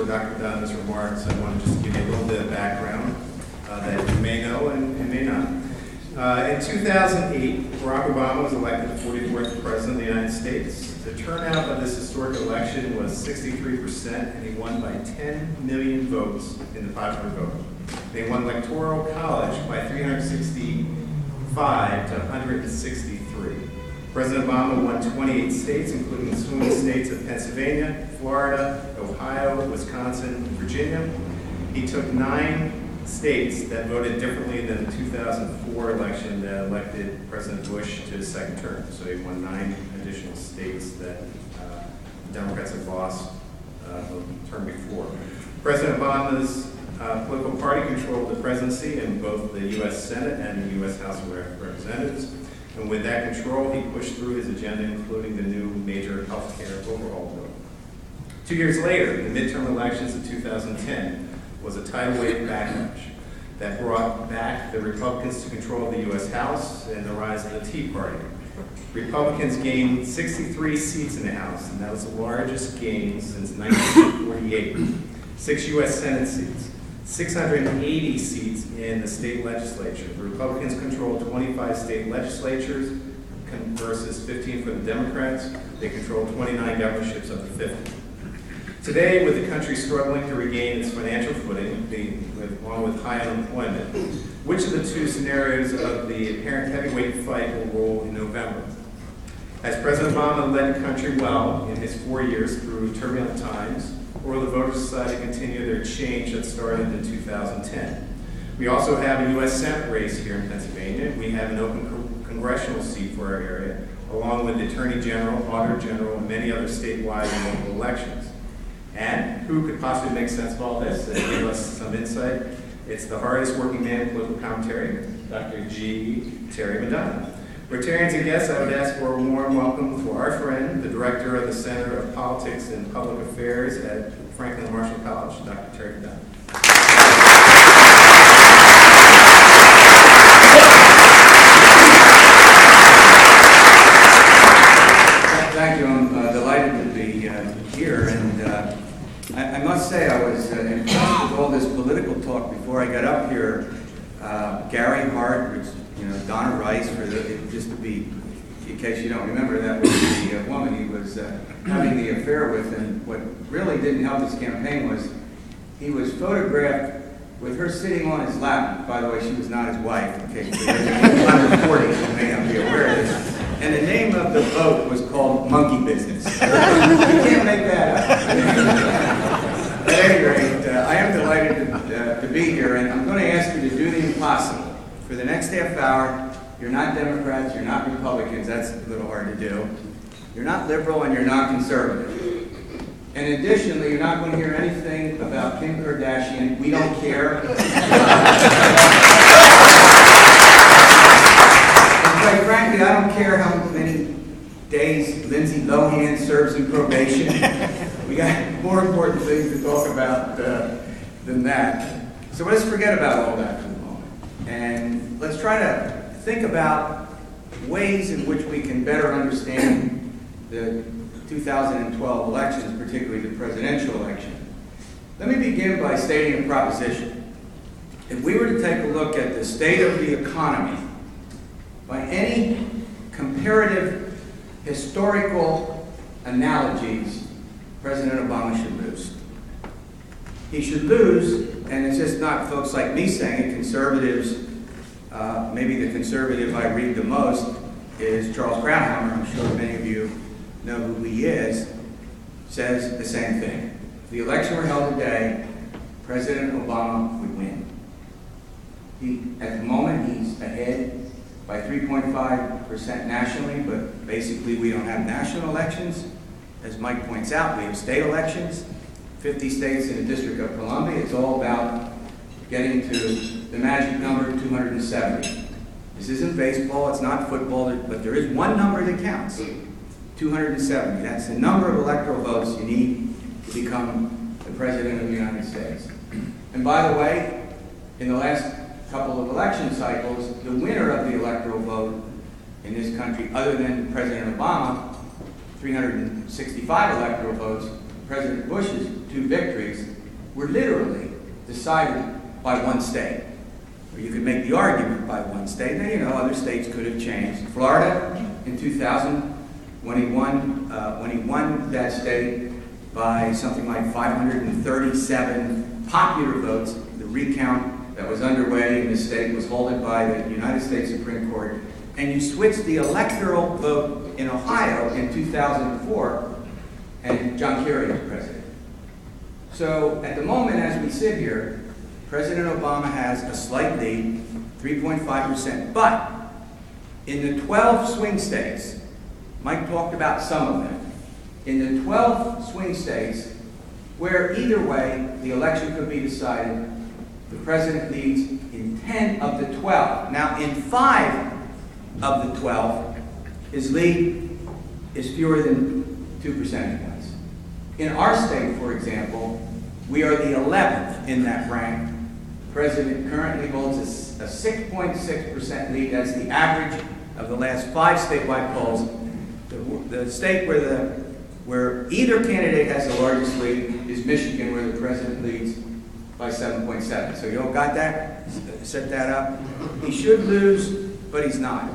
before Dr. Madona's remarks, I want to just give you a little bit of background that you may know and may not. In 2008, Barack Obama was elected the 44th President of the United States. The turnout of this historic election was 63%, and he won by 10 million votes in the popular vote. They won Electoral College by 365 to 163. President Obama won 28 states, including the swing states of Pennsylvania, Florida, Ohio, Wisconsin, and Virginia. He took 9 states that voted differently than the 2004 election that elected President Bush to his second term. So he won 9 additional states that Democrats had lost the term before. President Obama's political party controlled the presidency in both the U.S. Senate and the U.S. House of Representatives. And with that control, he pushed through his agenda, including the new major health care overhaul bill. 2 years later, the midterm elections of 2010 was a tidal wave backlash that brought back the Republicans to control the U.S. House and the rise of the Tea Party. Republicans gained 63 seats in the House, and that was the largest gain since 1948. 6 U.S. Senate seats, 680 seats in the state legislature. The Republicans controlled 25 state legislatures versus 15 for the Democrats. They controlled 29 governorships of the 50. Today, with the country struggling to regain its financial footing, along with high unemployment, which of the 2 scenarios of the apparent heavyweight fight will roll in November? Has President Obama led the country well in his 4 years through turbulent times, or will the voters decide to continue their change that started in 2010? We also have a U.S. Senate race here in Pennsylvania. We have an open congressional seat for our area, along with the Attorney General, Auditor General, and many other statewide and local elections. And who could possibly make sense of all this and give us some insight? It's the hardest working man in political commentary, Dr. G. Terry Madona. Rotarians and guests, I would ask for a warm welcome for our friend, the Director of the Center of Politics and Public Affairs at Franklin Marshall College, Dr. Terry Madona. Thank you. I'm delighted to be here, and I must say I was impressed with all this political talk before I got up here. Gary Hart, which, Donna Rice, just to be, in case you don't remember, that was the woman he was having the affair with, and what really didn't help his campaign was he was photographed with her sitting on his lap. By the way, she was not his wife, in case you're under 40, you may not be aware of this. And the name of the vote was called Monkey Business. You can't make that up. At any rate, I am delighted to be here, and I'm going to ask you to do the impossible. For the next half hour, you're not Democrats, you're not Republicans, that's a little hard to do. You're not liberal, and you're not conservative. And additionally, you're not going to hear anything about Kim Kardashian. We don't care. Quite frankly, I don't care how many days Lindsay Lohan serves in probation. We got more important things to talk about than that. So let's forget about all that for the moment. And let's try to think about ways in which we can better understand the 2012 elections, particularly the presidential election. Let me begin by stating a proposition. If we were to take a look at the state of the economy, by any comparative historical analogies, President Obama should lose. He should lose, and it's just not folks like me saying it, conservatives, maybe the conservative I read the most is Charles Krauthammer. I'm sure many of you know who he is, says the same thing. If the election were held today, President Obama would win. At the moment, he's ahead by 3.5% nationally, but basically we don't have national elections. As Mike points out, we have state elections, 50 states in the District of Columbia. It's all about getting to the magic number 270. This isn't baseball, it's not football, but there is one number that counts, 270. That's the number of electoral votes you need to become the President of the United States. And by the way, in the last couple of election cycles, the winner of the electoral vote in this country, other than President Obama, 365 electoral votes, President Bush's 2 victories, were literally decided by one state. Or you could make the argument by one state. Now, you know, other states could have changed. Florida, in 2000, when he won that state by something like 537 popular votes, the recount that was underway in the state was halted by the United States Supreme Court. And you switched the electoral vote in Ohio in 2004, and John Kerry was president. So at the moment, as we sit here, President Obama has a slight lead, 3.5%. But in the 12 swing states, Mike talked about some of them. In the 12 swing states, where either way the election could be decided, the president leads in 10 of the 12. Now, in 5 of the 12, his lead is fewer than 2 percentage points. In our state, for example, we are the 11th in that rank. The president currently holds a 6.6% lead. That's the average of the last 5 statewide polls. The state where either candidate has the largest lead is Michigan, where the president leads by 7.7. So you all got that? Set that up? He should lose, but he's not.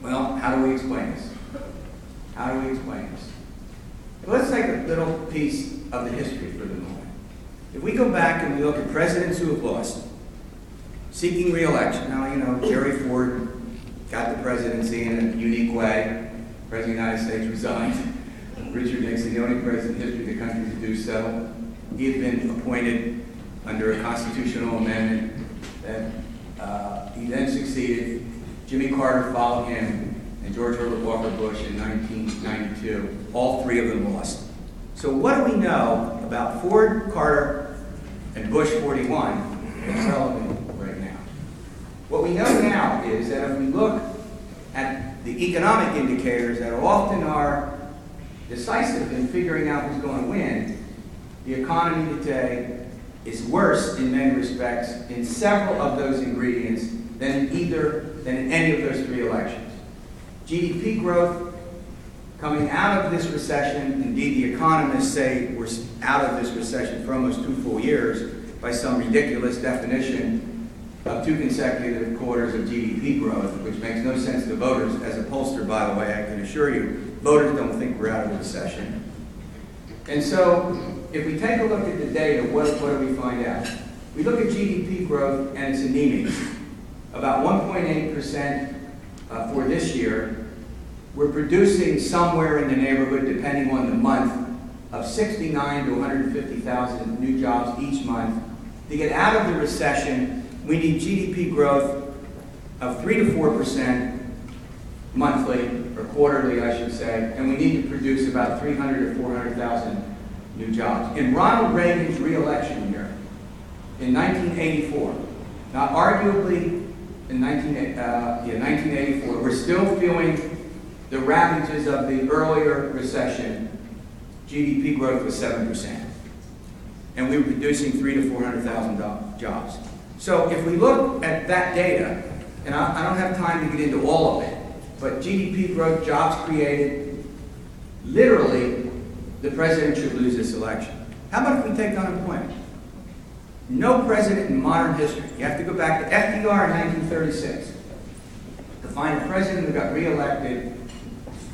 Well, how do we explain this? How do we explain this? Well, let's take a little piece of the history for the moment. If we go back and we look at presidents who have lost, seeking re-election. Now, you know, Jerry Ford got the presidency in a unique way. The President of the United States resigned. Richard Nixon, the only president in history of the country to do so. He had been appointed under a constitutional amendment that he then succeeded. Jimmy Carter followed him, and George Herbert Walker Bush in 1992. All 3 of them lost. So what do we know about Ford, Carter, and Bush 41 that's relevant right now? What we know now is that if we look at the economic indicators that often are decisive in figuring out who's going to win, the economy today is worse in many respects in several of those ingredients than in any of those 3 elections. GDP growth coming out of this recession, indeed the economists say we're out of this recession for almost 2 full years by some ridiculous definition of 2 consecutive quarters of GDP growth, which makes no sense to voters. As a pollster, by the way, I can assure you, voters don't think we're out of the recession. And so, if we take a look at the data, what do we find out? We look at GDP growth, and it's anemic. About 1.8% for this year. We're producing somewhere in the neighborhood, depending on the month, of 69 to 150,000 new jobs each month. To get out of the recession, we need GDP growth of 3 to 4% monthly, or quarterly, I should say, and we need to produce about 300 to 400,000 new jobs. In Ronald Reagan's re-election year, in 1984, now arguably in 1984, we're still feeling the ravages of the earlier recession. GDP growth was 7%. And we were producing 300 to 400,000 jobs. So if we look at that data, and I don't have time to get into all of it, but GDP growth, jobs created, literally, the president should lose this election. How about if we take unemployment? No president in modern history, you have to go back to FDR in 1936, to find a president who got reelected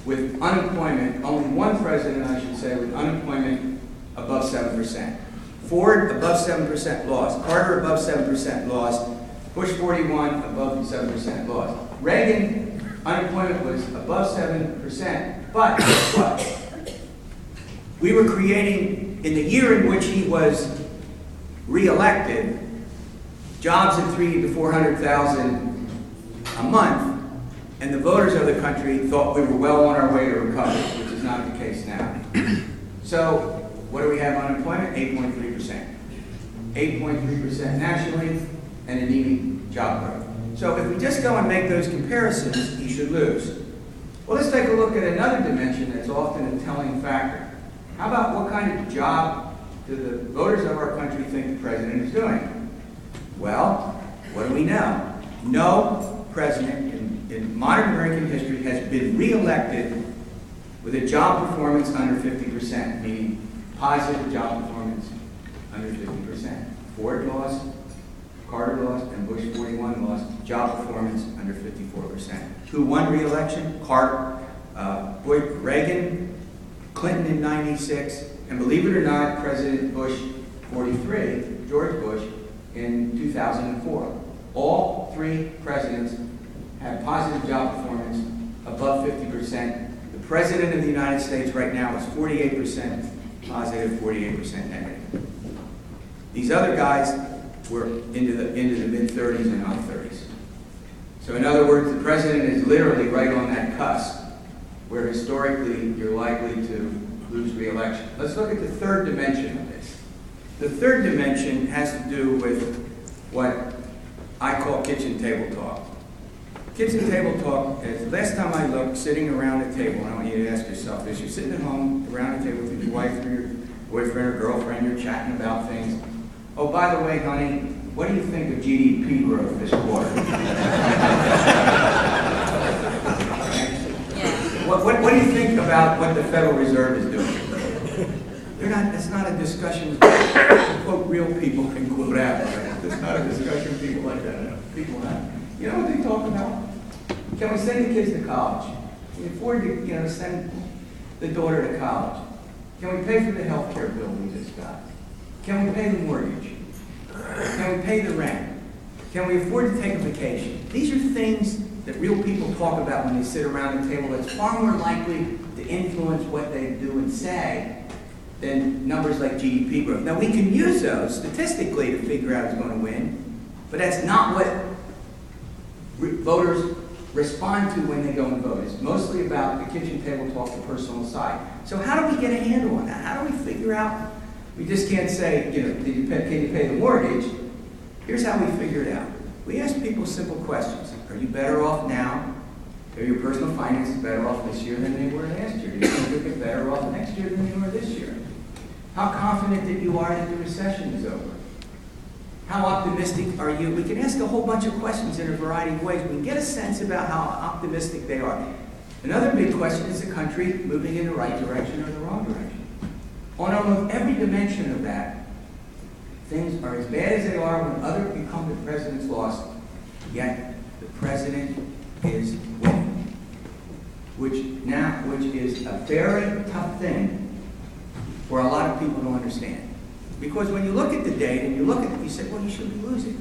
with unemployment, only one president, I should say, with unemployment above 7%. Ford, above 7% loss. Carter, above 7% loss. Bush 41, above 7% loss. Reagan, unemployment was above 7%, but we were creating, in the year in which he was re-elected, jobs of 300 to 400,000 a month, and the voters of the country thought we were well on our way to recovery, which is not the case now. So, what do we have unemployment? 8.3%. 8.3% nationally, and anemic job growth. So if we just go and make those comparisons, he should lose. Well, let's take a look at another dimension that's often a telling factor. How about what kind of job do the voters of our country think the president is doing? Well, what do we know? No president in modern American history has been re-elected with a job performance under 50%, meaning positive job performance under 50%. Bush 41 lost job performance under 54%. Who won re-election? Reagan, Clinton in 96, and believe it or not, President Bush 43, George Bush, in 2004. All three presidents had positive job performance above 50%. The President of the United States right now is 48% positive, 48% negative. These other guys were into the mid-30s and high 30s. So in other words, the President is literally right on that cusp where historically you're likely to lose re-election. Let's look at the third dimension of this. The third dimension has to do with what I call kitchen table talk. Kitchen table talk is, last time I looked, sitting around a table, and I want you to ask yourself this, you're sitting at home around a table with your wife or your boyfriend or girlfriend, you're chatting about things. Oh, by the way, honey, what do you think of GDP growth this quarter? What do you think about what the Federal Reserve is doing? It's not a discussion quote real people can quote out. Right? It's not a discussion people like that people have. You know what they talk about? Can we send the kids to college? Can we afford to send the daughter to college? Can we pay for the health care bill we just got? Can we pay the mortgage? Can we pay the rent? Can we afford to take a vacation? These are things that real people talk about when they sit around the table that's far more likely to influence what they do and say than numbers like GDP growth. Now, we can use those statistically to figure out who's going to win, but that's not what voters respond to when they go and vote. It's mostly about the kitchen table talk, the personal side. So how do we get a handle on that? How do we figure out? We just can't say, can you pay the mortgage? Here's how we figure it out. We ask people simple questions. Are you better off now? Are your personal finances better off this year than they were last year? Do you think you'll get better off next year than they were this year? How confident that you are that the recession is over? How optimistic are you? We can ask a whole bunch of questions in a variety of ways. We can get a sense about how optimistic they are. Another big question, is the country moving in the right direction or the wrong direction? On almost every dimension of that, things are as bad as they are when other incumbent presidents lost, yet the president is winning. Which is a very tough thing for a lot of people to understand. Because when you look at the data and you look at it, you say, well, you should be losing.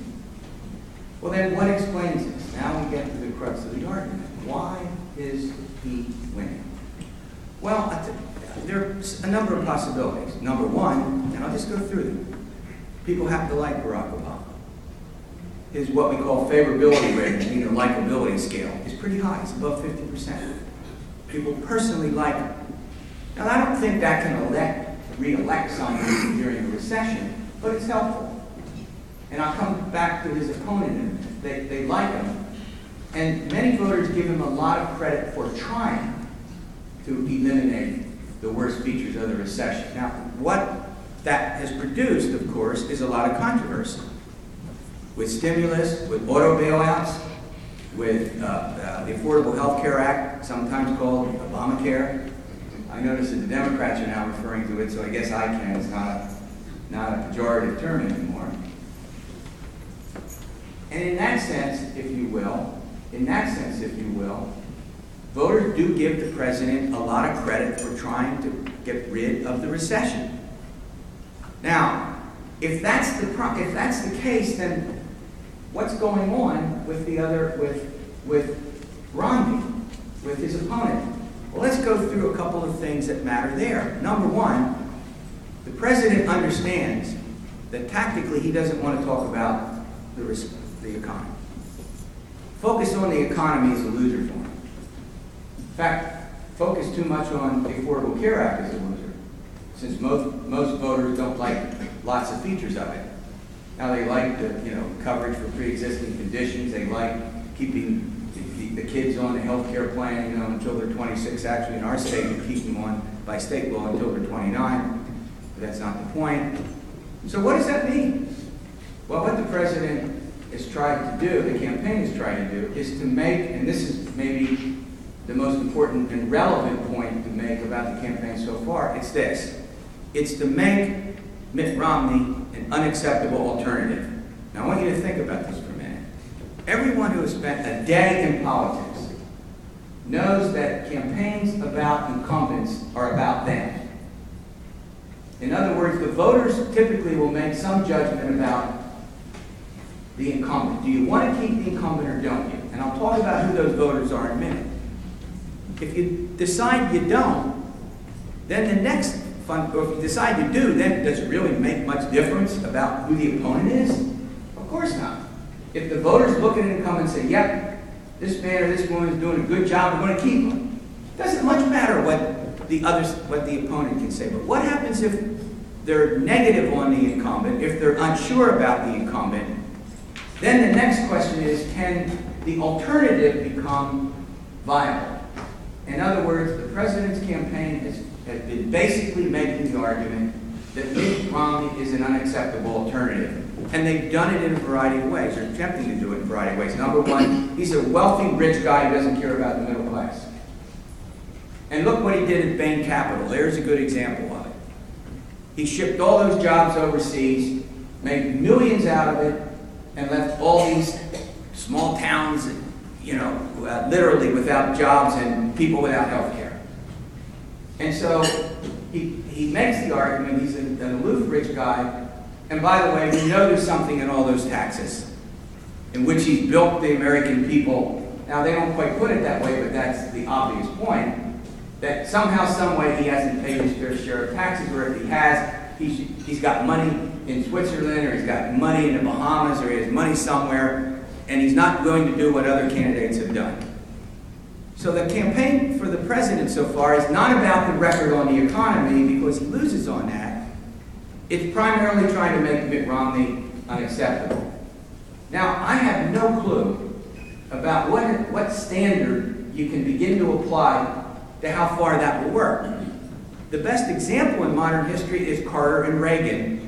Well, then what explains this? Now we get to the crux of the argument. Why is he winning? Well, there's a number of possibilities. Number one, and I'll just go through them. People happen to like Barack Obama. His what we call favorability rating, meaning the likability scale, is pretty high. It's above 50%. People personally like him. Now, I don't think that can re-elect someone during a recession, but it's helpful. And I'll come back to his opponent in a minute. They like him. And many voters give him a lot of credit for trying to eliminate the worst features of the recession. Now, what that has produced, of course, is a lot of controversy. With stimulus, with auto bailouts, with the Affordable Health Care Act, sometimes called Obamacare. I notice that the Democrats are now referring to it, so I guess I can. It's not a pejorative term anymore. And in that sense, if you will, voters do give the president a lot of credit for trying to get rid of the recession. Now, if that's the case, then what's going on with with Romney, with his opponent? Well, let's go through a couple of things that matter there. Number one, the president understands that tactically he doesn't want to talk about the economy. Focus on the economy is a loser for him. In fact, focus too much on the Affordable Care Act is a loser, since most voters don't like lots of features of it. Now they like the coverage for pre-existing conditions. They like keeping the kids on the health care plan until they're 26. Actually, in our state, we keep them on by state law until they're 29. But that's not the point. So what does that mean? Well, what the president has tried to do, the campaign has tried to do, is to make, and this is maybe the most important and relevant point to make about the campaign so far, it's this. It's to make Mitt Romney an unacceptable alternative. Now, I want you to think about this for a minute. everyone who has spent a day in politics knows that campaigns about incumbents are about them. In other words, the voters typically will make some judgment about the incumbent. Do you want to keep the incumbent or don't you? And I'll talk about who those voters are in a minute. If you decide you don't, then the next fun, or if you decide you do, then does it really make much difference about who the opponent is? Of course not. If the voters look at an incumbent and say, yep, this man or this woman is doing a good job, we're going to keep them. It doesn't much matter what the opponent can say. But what happens if they're negative on the incumbent, if they're unsure about the incumbent? Then the next question is, can the alternative become viable? In other words, the president's campaign has been basically making the argument that Mitt Romney is an unacceptable alternative. And they've done it in a variety of ways, or attempting to do it in a variety of ways. Number one, he's a wealthy, rich guy who doesn't care about the middle class. And look what he did at Bain Capital. There's a good example of it. He shipped all those jobs overseas, made millions out of it, and left all these small towns, literally without jobs and people without health care. And so he makes the argument he's an aloof rich guy. And by the way, we know there's something in all those taxes in which he's built the American people. Now, they don't quite put it that way, but that's the obvious point, that somehow, some way, he hasn't paid his fair share of taxes, or if he has, he's got money in Switzerland, or he's got money in the Bahamas, or he has money somewhere, and he's not going to do what other candidates have done. So the campaign for the president so far is not about the record on the economy, because he loses on that. It's primarily trying to make Mitt Romney unacceptable. Now, I have no clue about what standard you can begin to apply to how far that will work. The best example in modern history is Carter and Reagan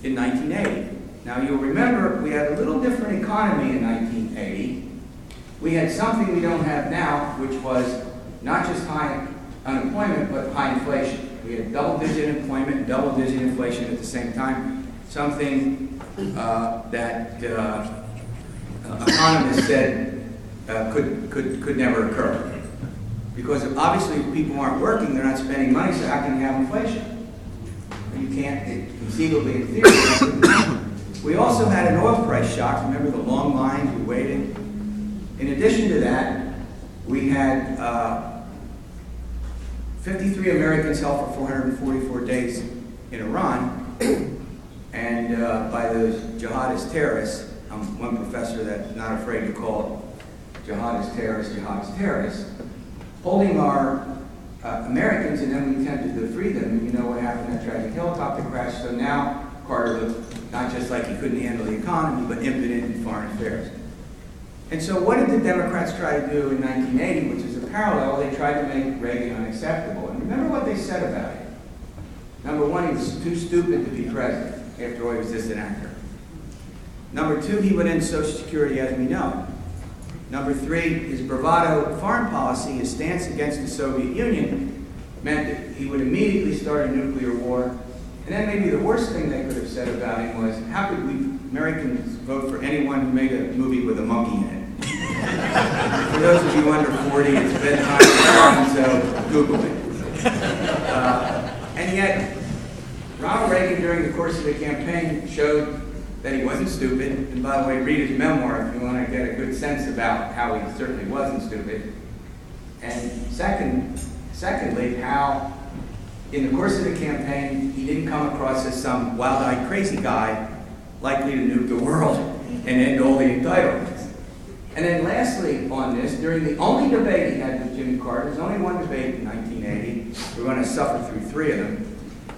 in 1980. Now, you'll remember we had a little different economy in 1980. We had something we don't have now, which was not just high unemployment, but high inflation. We had double-digit employment and double-digit inflation at the same time, something that economists said could never occur. Because obviously if people aren't working, they're not spending money, so how can you have inflation? You can't, conceivably in theory. We also had an oil price shock. Remember the long lines we waited? In addition to that, we had 53 Americans held for 444 days in Iran, and by those jihadist terrorists. I'm one professor that's not afraid to call jihadist terrorists, holding our Americans, and then we attempted to free them. And you know what happened, that tragic helicopter crash. So now Carter looked not just like he couldn't handle the economy, but impotent in foreign affairs. And so what did the Democrats try to do in 1980, which is a parallel? They tried to make Reagan unacceptable. And remember what they said about it. Number one, he was too stupid to be president. After all, he was just an actor. Number two, he would end Social Security as we know it. Number three, his bravado foreign policy, his stance against the Soviet Union, meant that he would immediately start a nuclear war. And then maybe the worst thing they could have said about him was, how could we Americans vote for anyone who made a movie with a monkey in it? For those of you under 40, it's bedtime, so Google it. And yet, Ronald Reagan, during the course of the campaign, showed that he wasn't stupid. And by the way, read his memoir if you want to get a good sense about how he certainly wasn't stupid. And secondly, how in the course of the campaign, he didn't come across as some wild-eyed crazy guy likely to nuke the world and end all the entitlements. And then lastly on this, during the only debate he had with Jimmy Carter, there's only one debate in 1980. We're going to suffer through three of them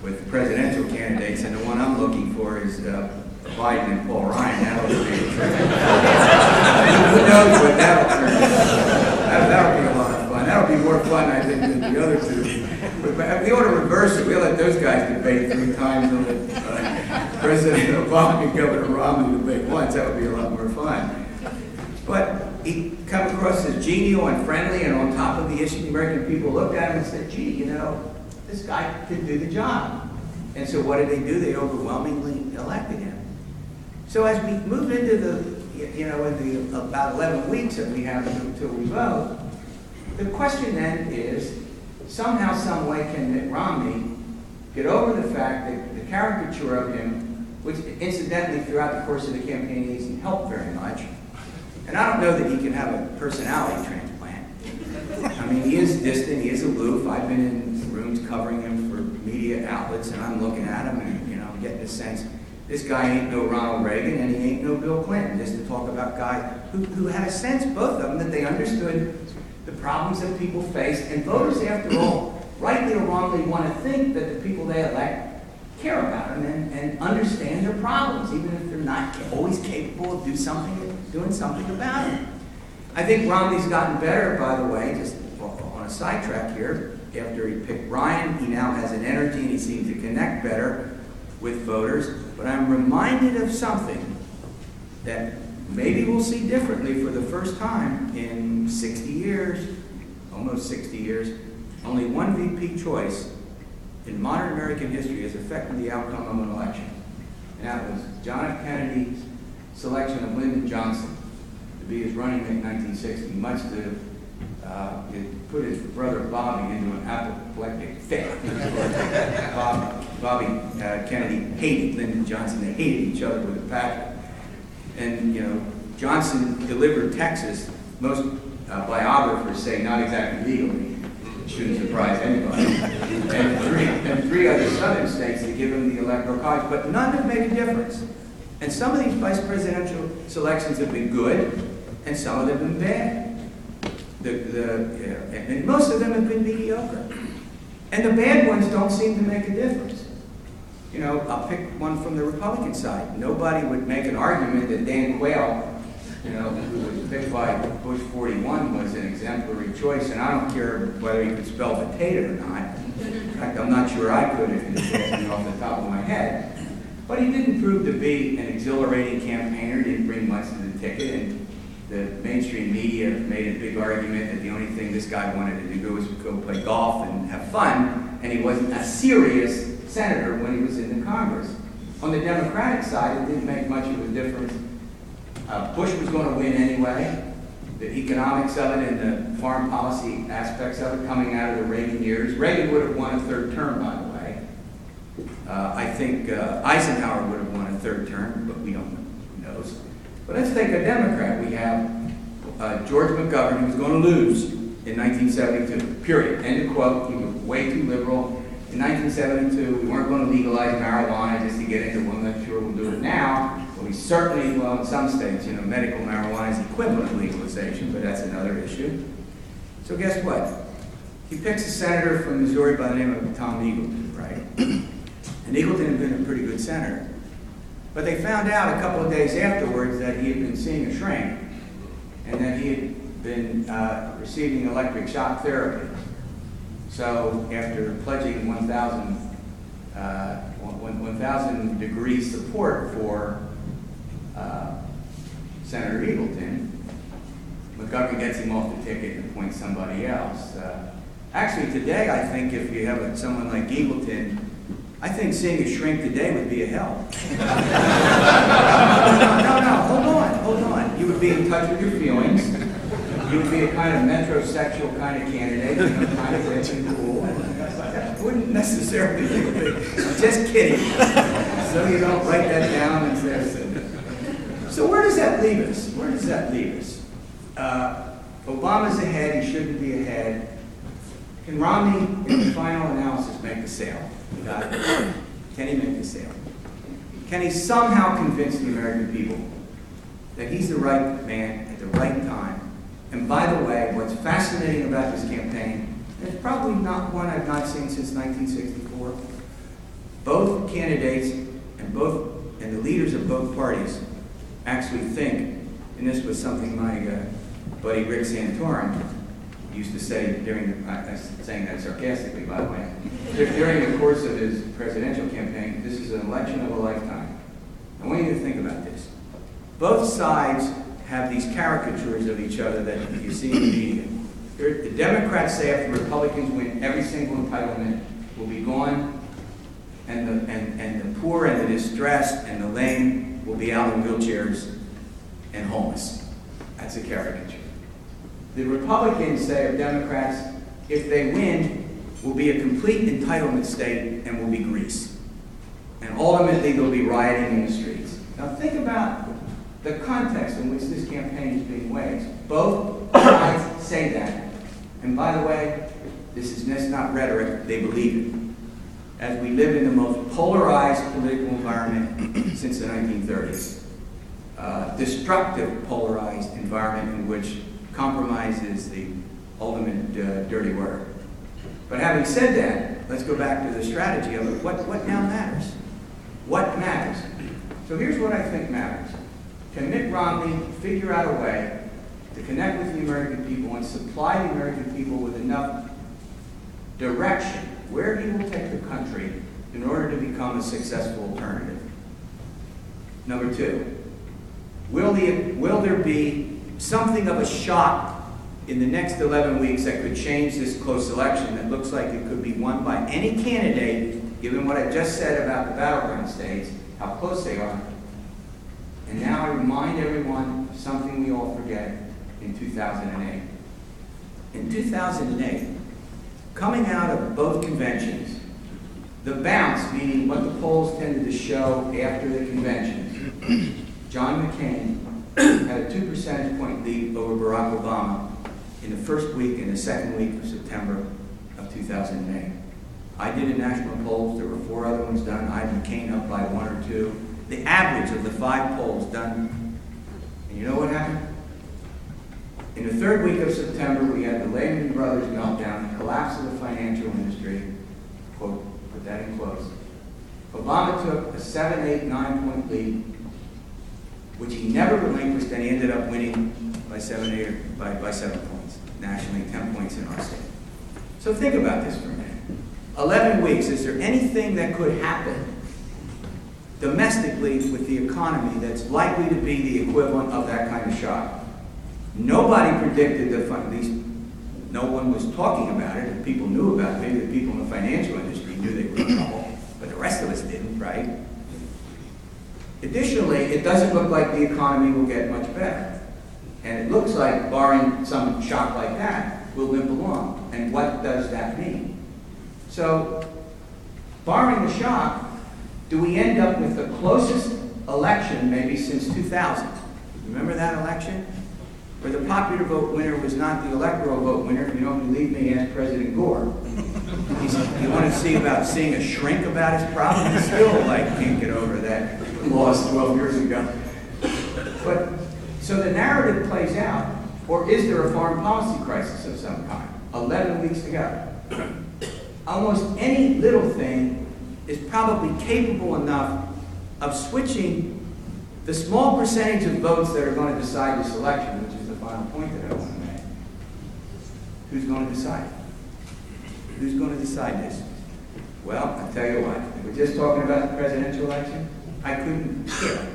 with presidential candidates, and the one I'm looking for is Biden and Paul Ryan. That'll be who knows what that'll turn out. That'll be a lot of fun. That'll be more fun, I think, than the other two. But we ought to reverse it. We'll let those guys debate 3 times, and let President Obama and Governor Romney debate once. That would be a lot more fun. But he come across as genial and friendly, and on top of the issue, the American people looked at him and said, gee, you know, this guy can do the job. And so what did they do? They overwhelmingly elected him. So as we move into the you know, in the about 11 weeks that we have until we vote, the question then is, somehow, some way, can Mitt Romney get over the fact that the caricature of him, which incidentally throughout the course of the campaign he hasn't helped very much, and I don't know that he can have a personality transplant. I mean, he is distant, he is aloof. I've been in rooms covering him for media outlets, and I'm looking at him and, you know, I'm getting the sense, this guy ain't no Ronald Reagan and he ain't no Bill Clinton, just to talk about guys who had a sense, both of them, that they understood the problems that people face. And voters, after all, rightly or wrongly, want to think that the people they elect care about them and understand their problems, even if they're not always capable of doing something about it. I think Romney's gotten better, by the way, just on a sidetrack here. After he picked Ryan, he now has an energy and he seems to connect better with voters. But I'm reminded of something that maybe we'll see differently for the first time in 60 years, almost 60 years. Only one VP choice in modern American history has affected the outcome of an election. And that was John F. Kennedy's selection of Lyndon Johnson to be his running mate in 1960, much to it put his brother Bobby into an apoplectic fit. Bobby Kennedy hated Lyndon Johnson. They hated each other with a passion. And, you know, Johnson delivered Texas, most biographers say not exactly legally. It shouldn't surprise anybody. and three other southern states to give him the electoral college, but none have made a difference. And some of these vice presidential selections have been good, and some of them have been bad. And most of them have been mediocre. And the bad ones don't seem to make a difference. You know, I'll pick one from the Republican side. Nobody would make an argument that Dan Quayle, you know, who was picked by Bush 41, was an exemplary choice, and I don't care whether he could spell potato or not. In fact, I'm not sure I could if you just asked me off the top of my head. But he didn't prove to be an exhilarating campaigner, didn't bring much to the ticket, and the mainstream media made a big argument that the only thing this guy wanted to do was go play golf and have fun, and he wasn't a serious senator when he was in the Congress. On the Democratic side, it didn't make much of a difference. Bush was going to win anyway. The economics of it and the foreign policy aspects of it coming out of the Reagan years. Reagan would have won a third term, by the way. I think Eisenhower would have won a third term, but we don't know. Who knows? But let's take a Democrat. We have George McGovern, who was going to lose in 1972, period. End of quote. He was way too liberal. In 1972, we weren't going to legalize marijuana just to get into one. I'm not sure we'll do it now. But we certainly, well, in some states, you know, medical marijuana is equivalent to legalization, but that's another issue. So guess what? He picks a senator from Missouri by the name of Tom Eagleton, right? And Eagleton had been a pretty good senator. But they found out a couple of days afterwards that he had been seeing a shrink and that he had been receiving electric shock therapy. So after pledging 1,000 degree support for Senator Eagleton, McGovern gets him off the ticket and appoints somebody else. Actually, today, I think if you have someone like Eagleton, I think seeing a shrink today would be a help. No, hold on. You would be in touch with your feelings. You would be a kind of metrosexual kind of candidate, you know, kind of rich and cool. That wouldn't necessarily be a big, just kidding. So you don't write that down and say, so where does that leave us? Obama's ahead, he shouldn't be ahead. Can Romney, in the final analysis, make the sale? Can he make the sale? Can he somehow convince the American people that he's the right man at the right time? And by the way, what's fascinating about this campaign, and it's probably not one I've not seen since 1964, both candidates and the leaders of both parties actually think, and this was something my buddy Rick Santorum used to say I'm saying that sarcastically, by the way, during the course of his presidential campaign, this is an election of a lifetime. I want you to think about this. Both sides have these caricatures of each other that you see in the media. The Democrats say if the Republicans win, every single entitlement will be gone, and the poor and the distressed and the lame will be out in wheelchairs and homeless. That's a caricature. The Republicans say of Democrats, if they win, we'll be a complete entitlement state and we'll be Greece. And ultimately, there'll be rioting in the streets. Now think about the context in which this campaign is being waged. Both sides say that. And by the way, this is not rhetoric, they believe it. As we live in the most polarized political environment since the 1930s. Destructive, polarized environment in which compromise is the ultimate dirty word. But having said that, let's go back to the strategy of it. What now matters? What matters? So here's what I think matters. Can Mitt Romney figure out a way to connect with the American people and supply the American people with enough direction where he will take the country in order to become a successful alternative? Number two, will there be something of a shock in the next 11 weeks that could change this close election that looks like it could be won by any candidate, given what I just said about the battleground states, how close they are? And now I remind everyone of something we all forget in 2008. In 2008, coming out of both conventions, the bounce, meaning what the polls tended to show after the conventions, John McCain had a 2 percentage point lead over Barack Obama in the first week and the second week of September of 2008. I did a national polls. There were 4 other ones done. I had McCain up by 1 or 2. The average of the 5 polls done. And you know what happened? In the third week of September, we had the Lehman Brothers meltdown, the collapse of the financial industry. Quote, put that in quotes. Obama took a 7, 8, 9-point lead, which he never relinquished, and he ended up winning by 7, 8, or by 7 points. Nationally, 10 points in our state. So think about this for a minute. 11 weeks, is there anything that could happen domestically with the economy that's likely to be the equivalent of that kind of shock? Nobody predicted at least no one was talking about it, and people knew about it. Maybe the people in the financial industry knew they were in trouble, but the rest of us didn't, right? Additionally, it doesn't look like the economy will get much better. And it looks like, barring some shock like that, we'll limp along. And what does that mean? So, barring the shock, do we end up with the closest election maybe since 2000? Remember that election? Where the popular vote winner was not the electoral vote winner. If you don't believe me, ask President Gore. You want to see about seeing a shrink about his problem? He still can't get over that loss 12 years ago. But so the narrative plays out, or is there a foreign policy crisis of some kind? 11 weeks to go. Almost any little thing is probably capable enough of switching the small percentage of votes that are going to decide this election, which is the final point that I want to make. Who's going to decide? Who's going to decide this? Well, I'll tell you what. If we're just talking about the presidential election, I couldn't care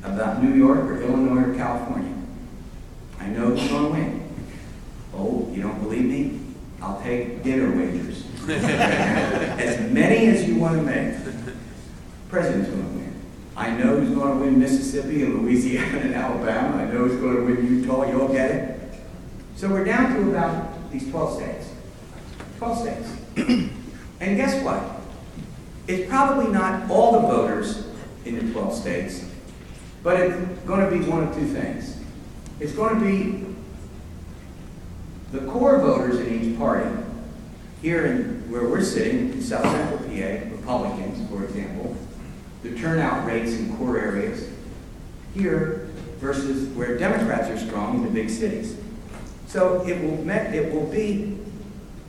about New York or Illinois or California. I know who's going to win. Oh, you don't believe me? I'll take dinner wagers. As many as you want to make. The president's going to win. I know who's going to win Mississippi and Louisiana and Alabama. I know who's going to win Utah. You all get it? So we're down to about these 12 states. 12 states. And guess what? It's probably not all the voters in the 12 states, but it's going to be one of 2 things. It's going to be the core voters in each party. Here in where we're sitting, in South Central PA, Republicans, for example, the turnout rates in core areas here versus where Democrats are strong in the big cities. So it will be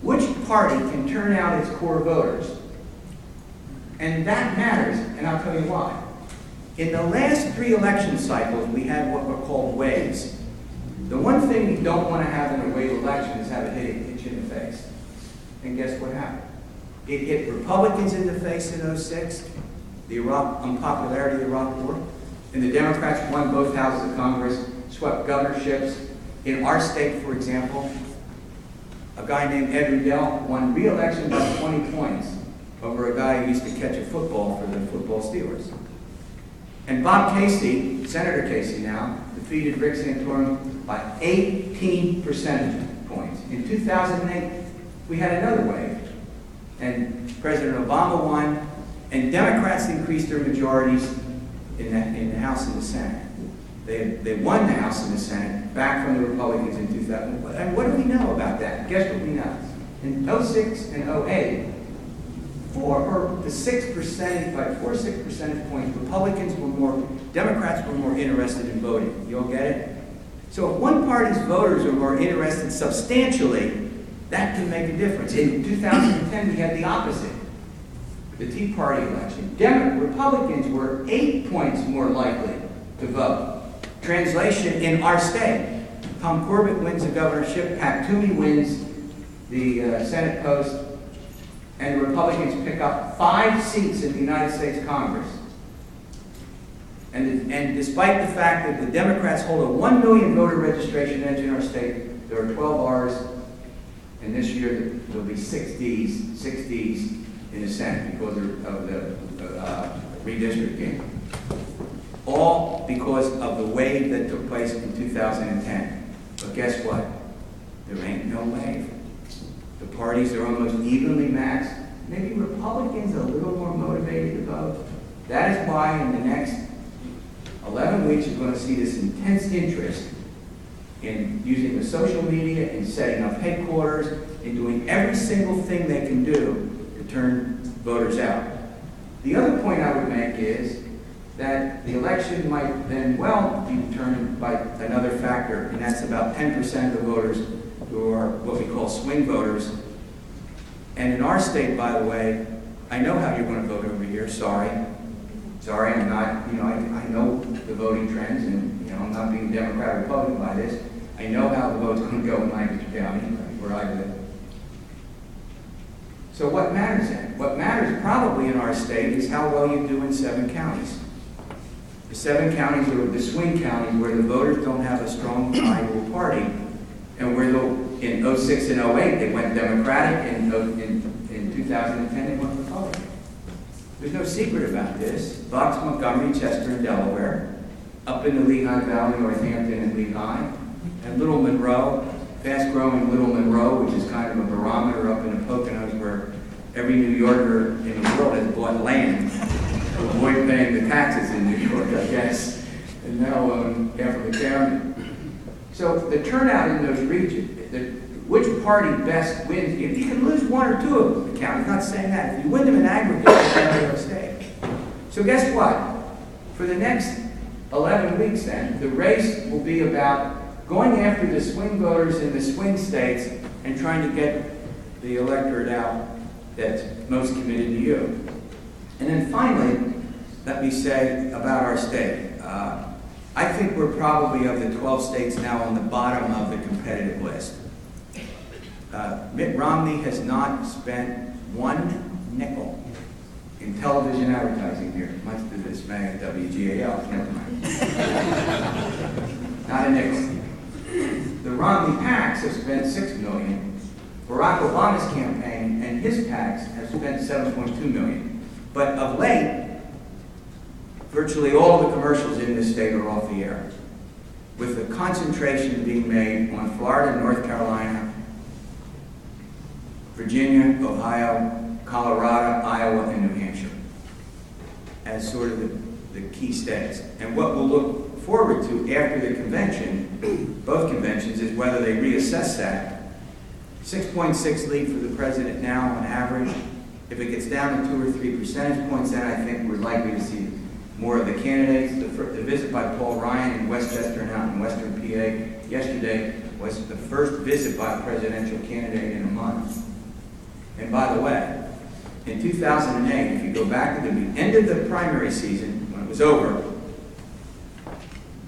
which party can turn out its core voters. And that matters, and I'll tell you why. In the last 3 election cycles, we had what were called waves. The one thing we don't want to have in a wave election is have it hit you in the face. And guess what happened? It hit Republicans in the face in 2006, the unpopularity of the Iraq War, and the Democrats won both houses of Congress, swept governorships. In our state, for example, a guy named Ed Riddell won re-election by 20 points over a guy who used to catch a football for the football Steelers. And Bob Casey, Senator Casey now, defeated Rick Santorum by 18 percentage points. In 2008, we had another wave, and President Obama won, and Democrats increased their majorities in the House and the Senate. They won the House and the Senate back from the Republicans in 2000. And what do we know about that? Guess what we know? In 06 and 08, by 4 or 6 percentage points, Democrats were more interested in voting. You all get it? So if one party's voters are more interested substantially, that can make a difference. In 2010, we had the opposite. The Tea Party election. Republicans were 8 points more likely to vote. Translation, in our state, Tom Corbett wins the governorship, Pat Toomey wins the Senate post, and the Republicans pick up 5 seats in the United States Congress. And despite the fact that the Democrats hold a 1 million voter registration edge in our state, there are 12 Rs, and this year there'll be 6 Ds in the Senate because of the redistricting. All because of the wave that took place in 2010. But guess what? There ain't no wave. The parties are almost evenly matched. Maybe Republicans are a little more motivated to vote. That is why in the next 11 weeks you're going to see this intense interest in using the social media, in setting up headquarters, in doing every single thing they can do to turn voters out. The other point I would make is that the election might then well be determined by another factor, and that's about 10% of the voters who are what we call swing voters. And in our state, by the way, I know how you're going to vote over here. Sorry, I'm not, I know the voting trends, and, I'm not being Democrat or Republican by this. I know how the vote's going to go in Lancaster County, where I live. So what matters then? What matters probably in our state is how well you do in 7 counties. The 7 counties are the swing counties where the voters don't have a strong tie to a party, and where in 06 and 08 they went Democratic, and in 2010 they went Republican. There's no secret about this. Bucks, Montgomery, Chester, and Delaware, up in the Lehigh Valley, Northampton, and Lehigh, and Little Monroe, fast-growing Little Monroe, which is kind of a barometer up in the Poconos where every New Yorker in the world has bought land to avoid paying the taxes in New York, I guess, and now own half of the county. So the turnout in those regions, which party best wins, you can lose 1 or 2 of the counties. I'm not saying that. If you win them in aggregate, you're state. So guess what? For the next 11 weeks then, the race will be about going after the swing voters in the swing states and trying to get the electorate out that's most committed to you. And then finally, let me say about our state. I think we're probably of the 12 states now on the bottom of the competitive list. Mitt Romney has not spent 1 nickel in television advertising here, much to the dismay of WGAL. Never mind. Not a nickel. The Romney PACs have spent $6 million. Barack Obama's campaign and his PACs have spent $7.2 million. But of late, virtually all the commercials in this state are off the air, with the concentration being made on Florida, North Carolina, Virginia, Ohio, Colorado, Iowa, and New Hampshire as sort of the key states. And what we'll look forward to after the convention, both conventions, is whether they reassess that. 6.6 lead for the president now on average. If it gets down to 2 or 3 percentage points, then I think we're likely to see more of the candidates. The visit by Paul Ryan in Westchester and out in Western PA yesterday was the first visit by a presidential candidate in a month. And by the way, in 2008, if you go back to the end of the primary season, when it was over,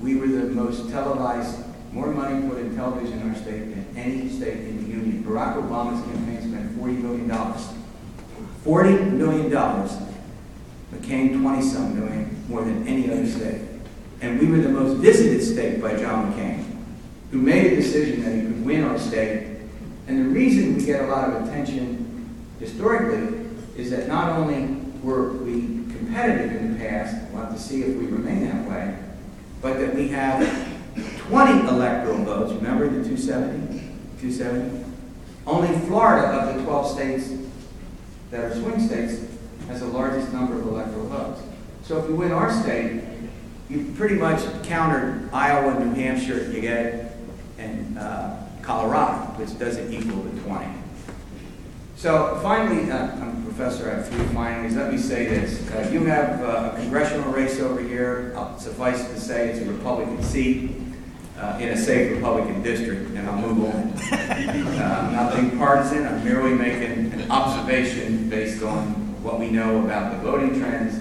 we were the most televised, more money put in television in our state than any state in the union. Barack Obama's campaign spent $40 million. $40 million. McCain, 20-some million, more than any other state. And we were the most visited state by John McCain, who made a decision that he could win our state. And the reason we get a lot of attention historically is that not only were we competitive in the past, we'll have to see if we remain that way, but that we have 20 electoral votes, remember the 270? Only Florida of the 12 states that are swing states has the largest number of electoral votes. So if you win our state, you pretty much countered Iowa, New Hampshire, you get it, and Colorado, which doesn't equal the 20. So finally, I'm a professor, I have 3 finalies. Let me say this. You have a congressional race over here. Suffice to say it's a Republican seat in a safe Republican district, and I'll move on. I'm not being partisan. I'm merely making an observation based on what we know about the voting trends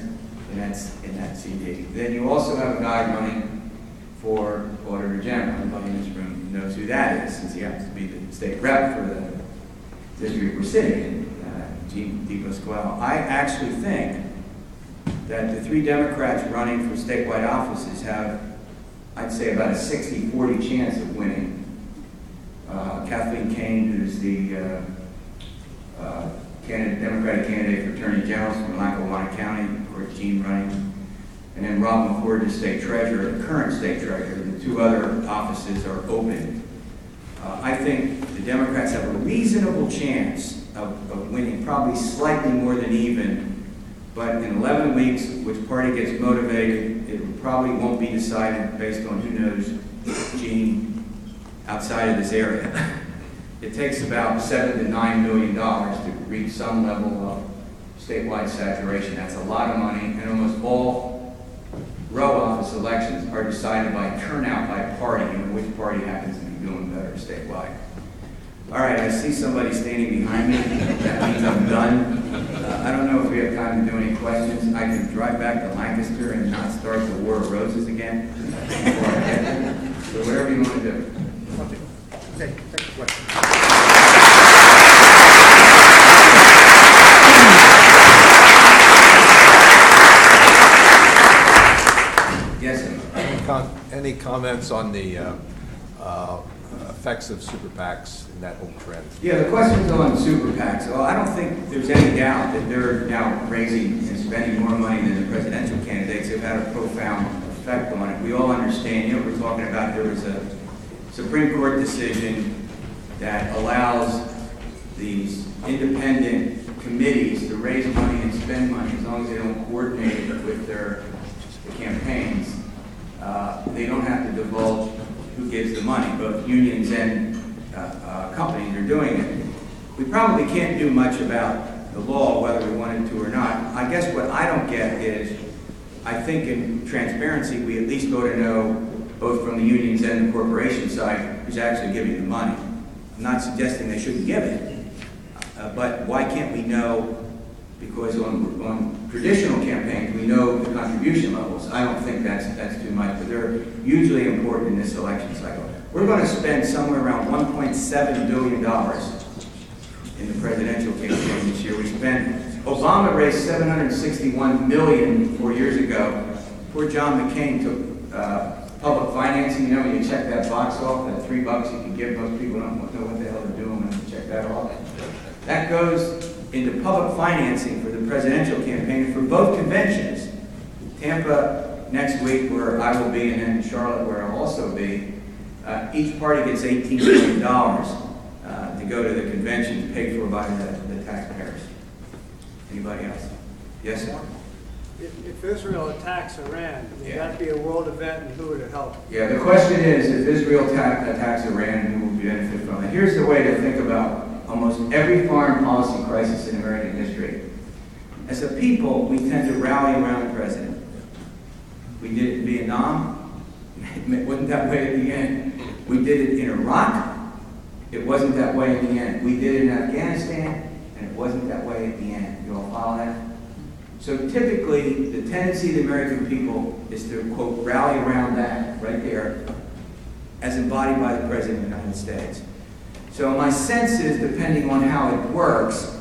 in that CD. Then you also have a guy running for Auditor General. Everybody in this room knows who that is, since he happens to be the state rep for the district we're sitting in, Gene DePasquale. I actually think that the 3 Democrats running for statewide offices have, I'd say, about a 60-40 chance of winning. Kathleen Kane, who's the Democratic candidate for Attorney General from Lackawanna County, of course, Gene running, and then Rob McCord, the state treasurer, the current state treasurer. The 2 other offices are open. I think the Democrats have a reasonable chance of winning, probably slightly more than even, but in 11 weeks, which party gets motivated, it probably won't be decided based on who knows Gene outside of this area. It takes about $7 to $9 million to reach some level of statewide saturation. That's a lot of money, and almost all row office elections are decided by turnout by party, and which party happens to be doing better statewide. All right, I see somebody standing behind me. That means I'm done. I don't know if we have time to do any questions. I can drive back to Lancaster and not start the War of Roses again before I get there. So whatever you want to do. Take the question. Yes, sir. Any comments on the effects of super PACs in that whole trend? Yeah, the question's on super PACs. Well, I don't think there's any doubt that they're now raising and spending more money than the presidential candidates. They've had a profound effect on it. We all understand, we're talking about there was a Supreme Court decision that allows these independent committees to raise money and spend money as long as they don't coordinate it with their campaigns. They don't have to divulge who gives the money. Both unions and companies are doing it. We probably can't do much about the law, whether we wanted to or not. I guess what I don't get is, I think in transparency, we at least ought to know, both from the unions and the corporation side, who's actually giving the money. I'm not suggesting they shouldn't give it, but why can't we know? Because on traditional campaigns, we know the contribution levels. I don't think that's too much, but they're hugely important in this election cycle. We're going to spend somewhere around $1.7 billion in the presidential campaign this year. Obama raised $761 million 4 years ago. Poor John McCain took public financing. You know, when you check that box off, that $3 you can give, most people don't know what the hell they're doing when you check that off. That goes into public financing for the presidential campaign for both conventions. Tampa next week, where I will be, and then Charlotte, where I'll also be. Each party gets $18 million to go to the convention paid for by the taxpayers. Anybody else? Yes, sir? If Israel attacks Iran, would that be a world event, and who would it help? Yeah, the question is, if Israel attacks Iran, who will benefit from it? Here's the way to think about almost every foreign policy crisis in American history. As a people, we tend to rally around the president. We did it in Vietnam. It wasn't that way in the end. We did it in Iraq. It wasn't that way in the end. We did it in Afghanistan, and it wasn't that way at the end. You all follow that? So typically, the tendency of the American people is to, quote, rally around that right there, as embodied by the President of the United States. So my sense is, depending on how it works,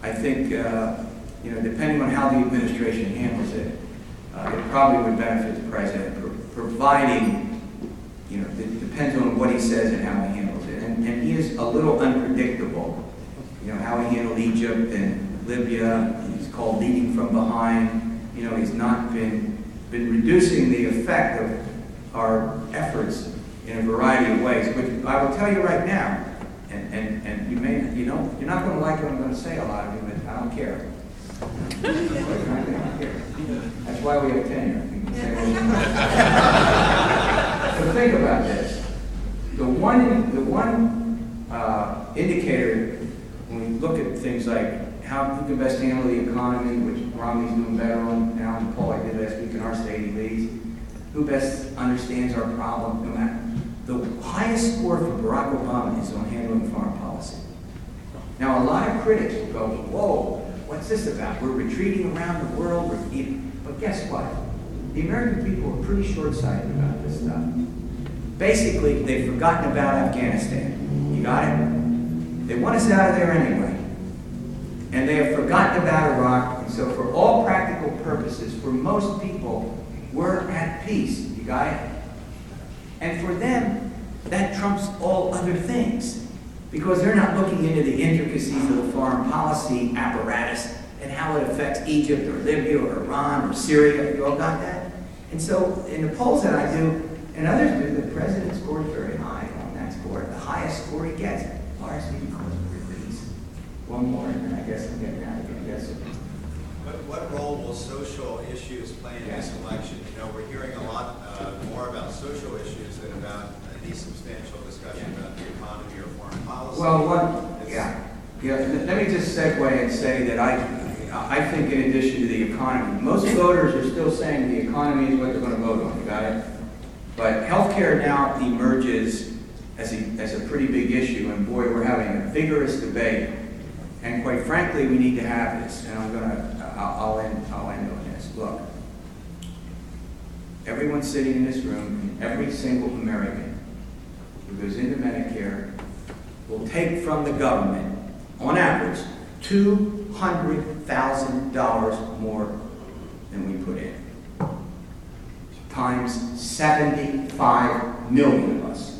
I think, depending on how the administration handles it, it probably would benefit the President, providing, it depends on what he says and how he handles it. And he is a little unpredictable. How he handled Egypt and Libya, he's called leading from behind. he's not been reducing the effect of our efforts in a variety of ways. But I will tell you right now, and you're not going to like what I'm going to say, a lot of you, but I don't care. I don't care. That's why we have tenure. We can say what we want. So think about this. The one indicator when we look at things like who can best handle the economy, which Romney's doing better on now, and Paul, I did last week in our state, he leads. Who best understands our problem? No matter. The highest score for Barack Obama is on handling foreign policy. Now, a lot of critics will go, whoa, what's this about? We're retreating around the world. But guess what? The American people are pretty short-sighted about this stuff. Basically, they've forgotten about Afghanistan. You got it? They want us out of there anyway. And they have forgotten about Iraq. And so for all practical purposes, for most people, we're at peace. You got it? And for them, that trumps all other things. Because they're not looking into the intricacies of the foreign policy apparatus and how it affects Egypt or Libya or Iran or Syria. You all got that? And so in the polls that I do, and others do, the president scores very high on that score. The highest score he gets, largely because of release. One more, and then I guess I'm getting out again. Yes, sir. What role will social issues play in this election? We're hearing a lot more about social issues than about any substantial discussion about the economy or foreign policy. Well, let me just segue and say that I think in addition to the economy, most voters are still saying the economy is what they're going to vote on. You got it? But healthcare now emerges as a pretty big issue, and boy, we're having a vigorous debate. And quite frankly, we need to have this. And I'll end on this. Look, everyone sitting in this room, and every single American who goes into Medicare will take from the government, on average, $200,000 more than we put in. Times 75 million of us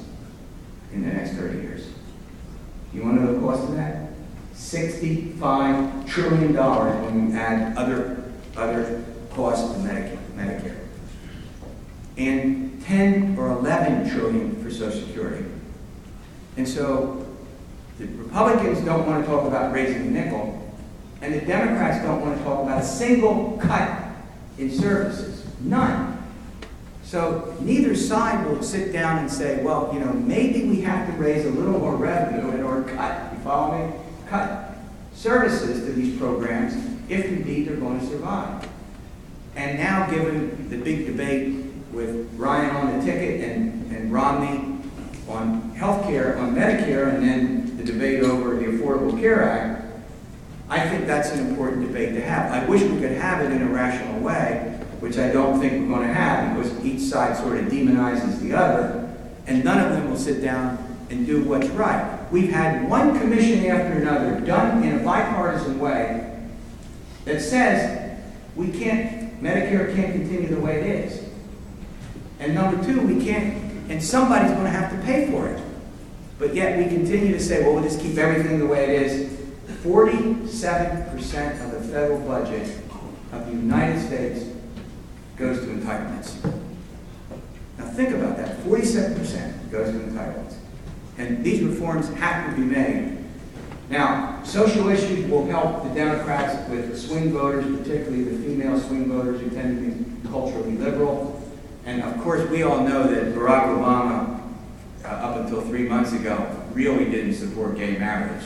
in the next 30 years. You want to know the cost of that? $65 trillion when you add other costs to Medicare. And 10 or 11 trillion for Social Security. And so the Republicans don't want to talk about raising the nickel, and the Democrats don't want to talk about a single cut in services. None. So neither side will sit down and say, well, maybe we have to raise a little more revenue in order to cut, you follow me? Cut services to these programs if indeed they're going to survive. And now, given the big debate with Ryan on the ticket and Romney on health care, on Medicare, and then the debate over the Affordable Care Act, I think that's an important debate to have. I wish we could have it in a rational way, which I don't think we're going to have because each side sort of demonizes the other, and none of them will sit down and do what's right. We've had one commission after another done in a bipartisan way that says Medicare can't continue the way it is. And number two, we can't, and somebody's going to have to pay for it. But yet we continue to say, well, we'll just keep everything the way it is. 47% of the federal budget of the United States goes to entitlements. Now think about that. 47% goes to entitlements. And these reforms have to be made. Now, social issues will help the Democrats with swing voters, particularly the female swing voters who tend to be culturally liberal. And of course, we all know that Barack Obama, up until 3 months ago, really didn't support gay marriage.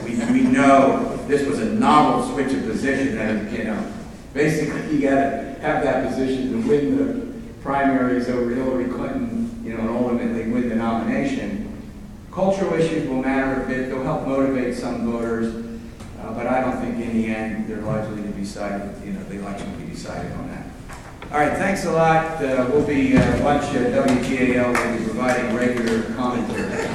We know this was a novel switch of position that, basically you got to have that position to win the primaries over Hillary Clinton, and ultimately win the nomination. Cultural issues will matter a bit. They'll help motivate some voters, but I don't think in the end they're largely to be decided, the election will be decided on that. All right, thanks a lot. We'll be lunch at WGAL. We'll be providing regular commentary.